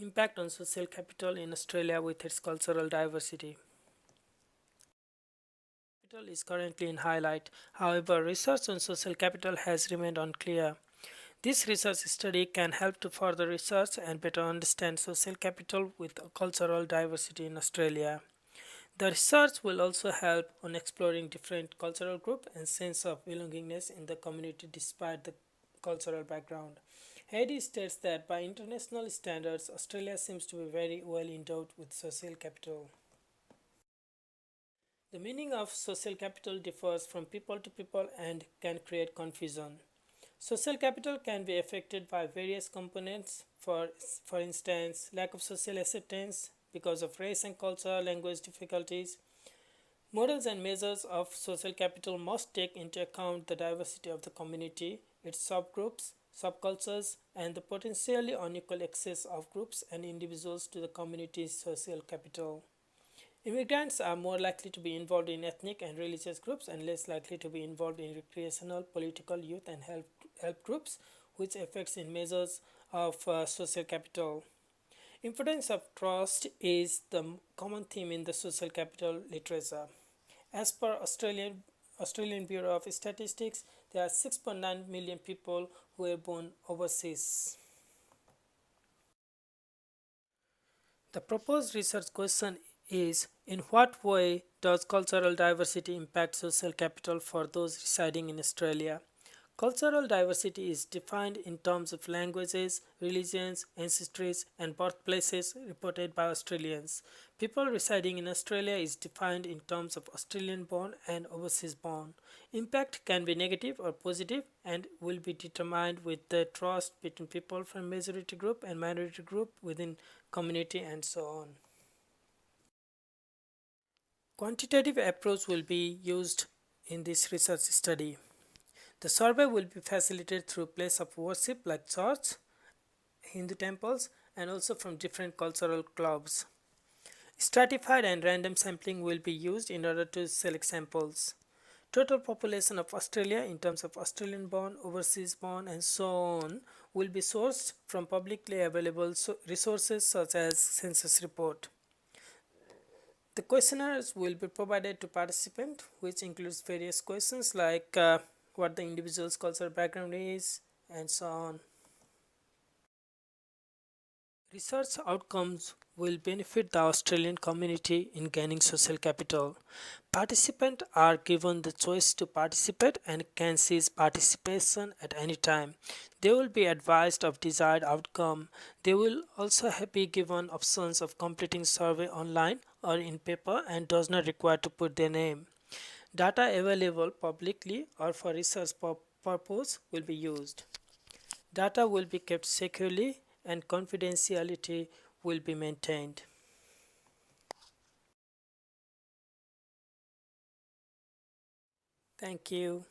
Impact on social capital in Australia with its cultural diversity. Capital is currently in highlight. However, research on social capital has remained unclear. This research study can help to further research and better understand social capital with cultural diversity in Australia. The research will also help on exploring different cultural groups and sense of belongingness in the community despite the cultural background. Heidi states that by international standards, Australia seems to be very well endowed with social capital. The meaning of social capital differs from people to people and can create confusion. Social capital can be affected by various components, for instance, lack of social acceptance because of race and culture, language difficulties. Models and measures of social capital must take into account the diversity of the community, its subgroups, subcultures, and the potentially unequal access of groups and individuals to the community's social capital. Immigrants are more likely to be involved in ethnic and religious groups and less likely to be involved in recreational, political, youth, and help groups, which affects in measures of social capital. Importance of trust is the common theme in the social capital literature. As per Australian Bureau of Statistics, there are 6.9 million people who were born overseas. The proposed research question is: in what way does cultural diversity impact social capital for those residing in Australia? Cultural diversity is defined in terms of languages, religions, ancestries, and birthplaces reported by Australians. People residing in Australia is defined in terms of Australian born and overseas born. Impact can be negative or positive and will be determined with the trust between people from majority group and minority group within community and so on. Quantitative approach will be used in this research study. The survey will be facilitated through place of worship like church, Hindu temples, and also from different cultural clubs. Stratified and random sampling will be used in order to select samples. Total population of Australia in terms of Australian born, overseas born, and so on will be sourced from publicly available resources such as census report. The questionnaires will be provided to participants, which includes various questions like what the individual's cultural background is and so on. Research outcomes will benefit the Australian community in gaining social capital. Participants are given the choice to participate and can cease participation at any time. They will be advised of desired outcome. They will also be given options of completing survey online or in paper and does not require to put their name. Data available publicly or for research purpose will be used. Data will be kept securely and confidentiality will be maintained. Thank you.